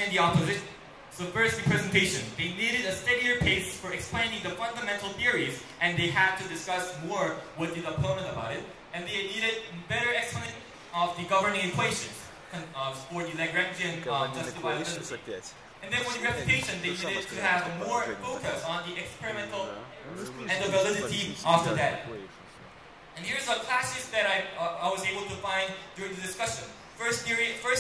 and the opposition. So first, the presentation. They needed a steadier pace for explaining the fundamental theories, and they had to discuss more with the opponent about it. And they needed better explanation of the governing equations for the Lagrangian justifiability. And then for the refutation, they needed to have more focus on the experimental and the validity of the data. And here's the classes that I was able to find during the discussion. First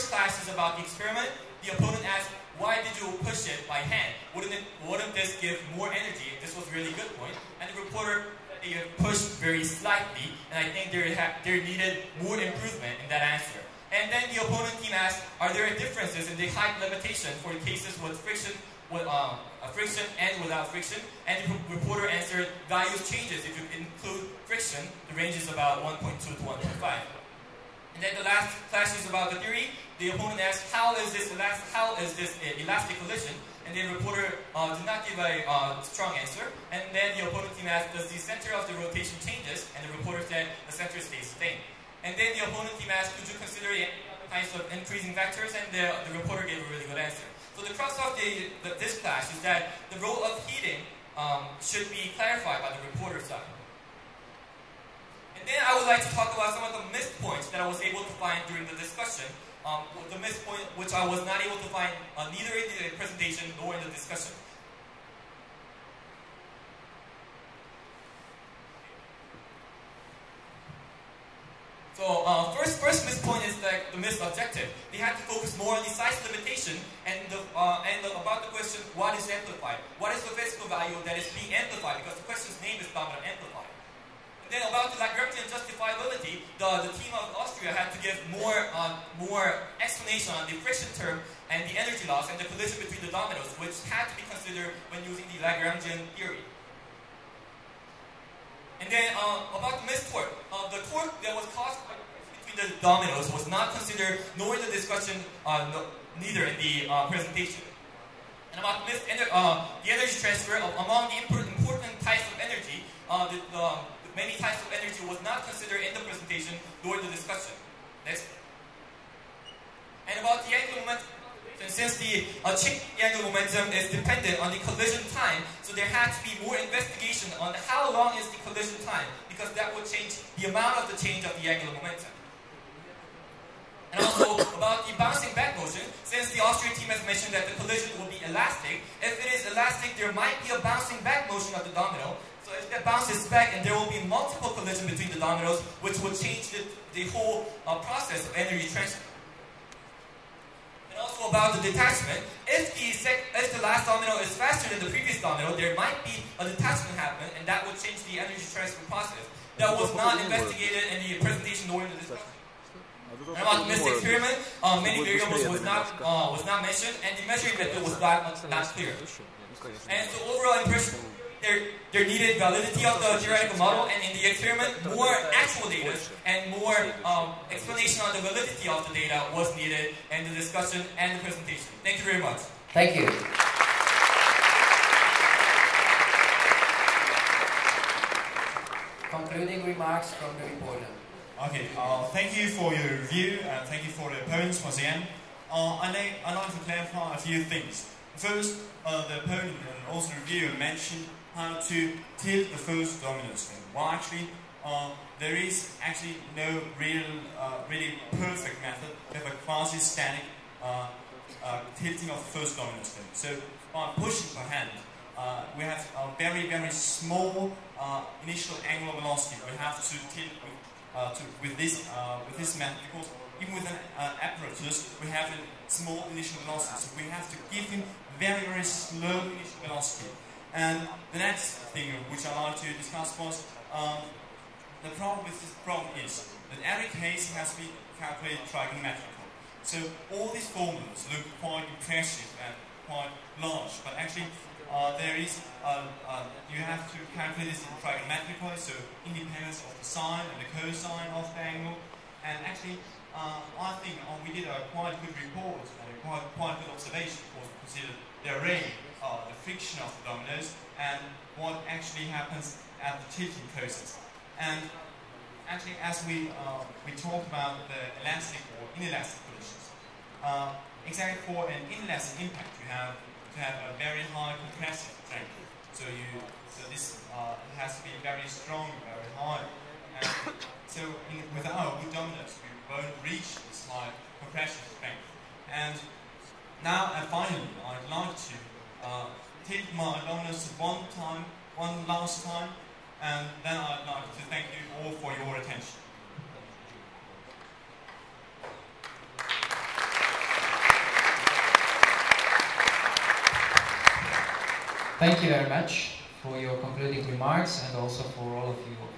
class is about the experiment. The opponent asked, why did you push it by hand? Wouldn't this give more energy? This was a really good point. And the reporter, they pushed very slightly, and I think there needed more improvement in that answer. And then the opponent team asked, are there differences in the height limitation for cases with friction, friction and without friction? And the reporter answered, values changes if you include friction. The range is about 1.2 to 1.5. And then the last class is about the theory. The opponent asked, how is this elastic collision? And the reporter did not give a strong answer. And then the opponent team asked, does the center of the rotation changes? And the reporter said, the center stays the same. And then the opponent team asked, could you consider any kinds of increasing vectors? And the reporter gave a really good answer. So the crux of this class is that the role of heating should be clarified by the reporter side. And then I would like to talk about some of the missed points that I was able to find during the discussion. The missed point which I was not able to find neither in the presentation nor in the discussion. So first missed point is that the missed objective. They had to focus more on the size limitation and about the question, what is amplified? What is the physical value that is being amplified? Because the question's name is dominant amplified. And then about the Lagrangian justifiability, the team of Austria had to give more explanation on the friction term and the energy loss and the collision between the dominoes, which had to be considered when using the Lagrangian theory. And then about the missed torque. The torque that was caused between the dominoes was not considered nor in the discussion, neither in the presentation. And about the energy transfer among the important types of energy, many types of energy was not considered in the presentation nor in the discussion. Next. And about the angular momentum, since the change in the angular momentum is dependent on the collision time, so there had to be more investigation on how long is the collision time, because that would change the amount of the change of the angular momentum. And also about the bouncing back motion, since the Austrian team has mentioned that the collision will be elastic, if it is elastic, there might be a bouncing back motion of the domino. So if that bounces back and there will be multiple collisions between the dominoes, which will change the whole process of energy transfer. And also about the detachment, if the last domino is faster than the previous domino, there might be a detachment happen, and that would change the energy transfer process. That was not investigated in the presentation nor in the discussion. And about the missed experiment, many variables was not mentioned, and the measuring method was not clear. And so overall impression, there needed validity of the theoretical model, and in the experiment, more actual data and more explanation on the validity of the data was needed in the discussion and the presentation. Thank you very much. Thank you. Concluding remarks from the reporter. Okay, thank you for your review and thank you for the points once again. I'd like to clarify a few things. First, the opponent and also the reviewer mentioned how to tilt the first domino string. Well, actually, there is actually no really perfect method of a quasi-static tilting of the first domino string. So, by pushing per hand, we have a very, very small initial angular velocity. We have to tilt with this method, because even with an apparatus, we have a small initial velocity. So we have to give him very, very slow initial velocity. And the next thing which I like to discuss was the problem with this problem is that every case has to be calculated trigonometrically. So all these formulas look quite impressive and quite large, but actually you have to calculate this trigonometrically, so independence of the sine and the cosine of the angle. And actually, I think we did a quite good report and a quite good observation, because we considered the array, the friction of the dominoes, and what actually happens at the tilting process. And actually, as we talked about the elastic or inelastic collisions, exactly for an inelastic impact, you have to have a very high compressive strength. So this it has to be very strong, very high. And so with our wood dominoes, we won't reach this high compression strength. And now and finally, I'd like to tilt my dominoes one last time, and then I'd like to thank you all for your attention. Thank you very much for your concluding remarks and also for all of your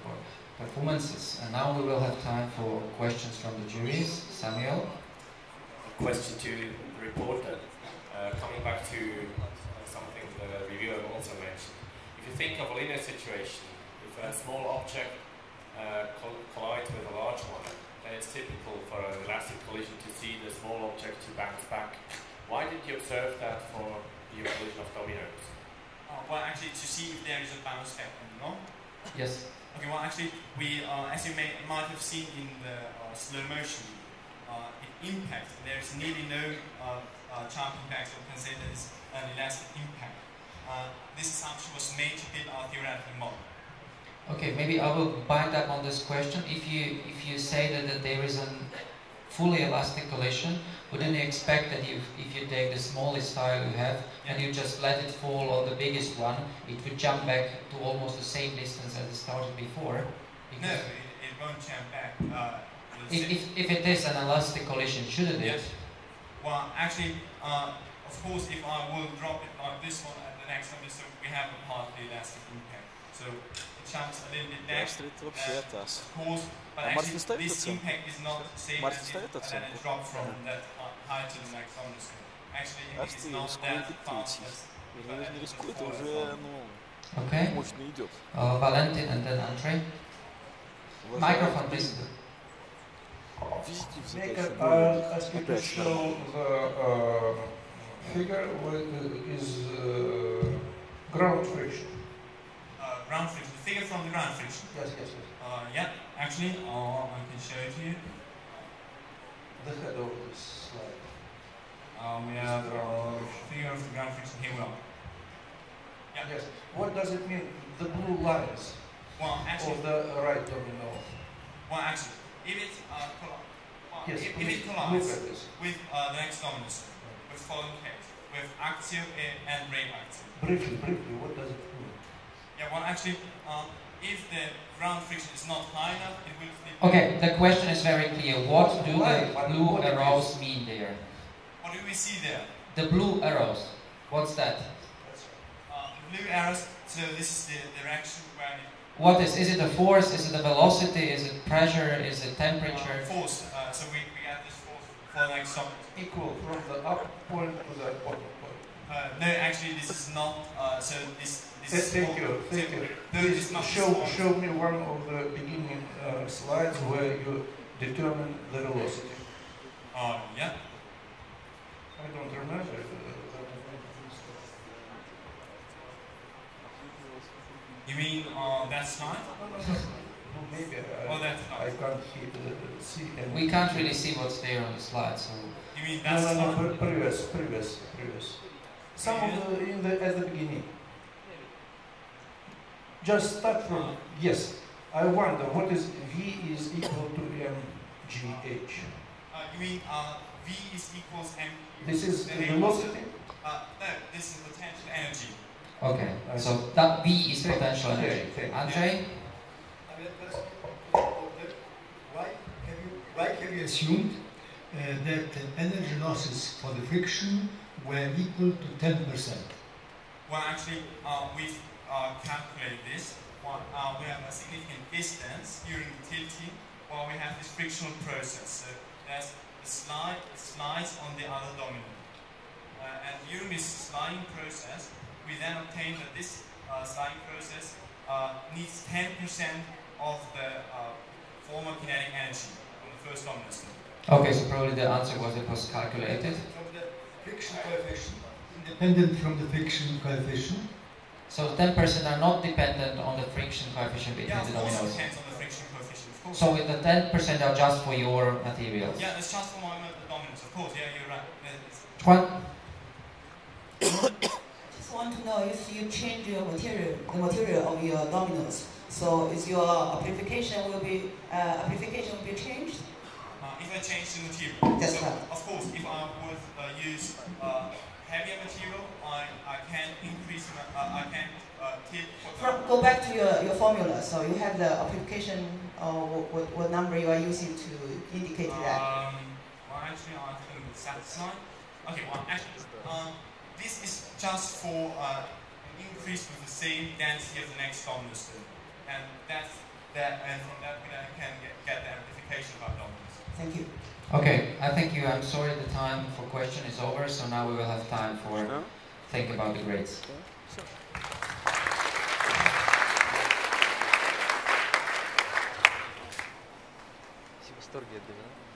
performances. And now we will have time for questions from the juries. Samuel? A question to the reporter. Coming back to something the reviewer also mentioned. If you think of a linear situation, if a small object collides with a large one, then it's typical for an elastic collision to see the small object to bounce back. Why did you observe that for the collision of dominoes? Well, actually, to see if there is a bounce back or not. Yes. Okay, well, actually, we, as you might have seen in the slow motion, impact, there is nearly no charge impact, so we can say that it's an elastic impact. This assumption was made to build our theoretical model. Okay, maybe I will bind up on this question. If you say that there is a fully elastic collision, wouldn't you expect that if you take the smallest tile you have and you just let it fall on the biggest one, it would jump back to almost the same distance as it started before? No, it won't jump back. If it is an elastic collision, shouldn't it? Well, actually, of course, if I will drop it like this one at the next one, so we have a partly elastic impact. So it jumps a little bit back. Of course, but actually, this impact is not the same as it drop from that height to the next one. So actually, it is not that fast. Okay. Valentin and then Andrei. Microphone, please. Make ask you to show the figure is ground friction. Ground friction. The figure from the ground friction. Yes. Yeah. Actually, I can show it to you. The head of this slide. We have the figure of the ground friction. Here we are. Yeah. Yes. What does it mean? The blue lines. Well, actually, of the right domino. Well, actually, if it yes, if it collides with the next domino, with following case, with active and reactive. Briefly, what does it mean? Yeah. Well, actually, if the ground friction is not high enough, it will flip. Okay, the question is very clear. What do the blue arrows mean there? What do we see there? The blue arrows. What's that? The blue arrows. So this is the direction where. What is it a force? Is it a velocity? Is it pressure? Is it temperature? Force. So we get this force for the next subject. Equal from the up point to the bottom point. No, actually, this is not. So this Thank you. Please show me one of the beginning slides where you determine the velocity. Yeah. I don't remember. You mean that slide? No, maybe I can't see. We can't really see what's there on the slide. So. You mean that slide? No, previous. Some of at the beginning. Just start from yes. I wonder what is V is equal to mgh. You mean V is equals m? This is the velocity. No, this is potential energy. Okay, so that V is potential energy. Andrei? Why have you assumed that energy losses for the friction were equal to 10%? Well, actually, we've calculated this. We have a significant distance during the tilting while we have this frictional process. So there's the slides on the other domino. And during this sliding process, we then obtain that this sliding process needs 10% of the former kinetic energy on the first domino. Okay, so probably the answer was it was calculated. From the friction coefficient, independent from the friction coefficient. So 10% are not dependent on the friction coefficient between the dominoes. It depends on the friction coefficient, of course. So the 10% are just for your materials. Yeah, it's just for my dominoes, of course. Yeah, you're right. Juan? Just want to know if you change your material, the material of your dominoes. So is your amplification will be changed? If I change the material, That's so right. of course, if I would use heavier material, I can increase. I can Go back to your formula. So you have the amplification, what number you are using to indicate that? Well, actually, I think it's satisfied. Okay, well, actually, this is just for an increase with the same density of the next dominus, and that's that. And from that, we can get the amplification of our dominus. Thank you. Okay, I thank you. I'm sorry the time for question is over, so now we will have time for think about the grades. восторге от Домино.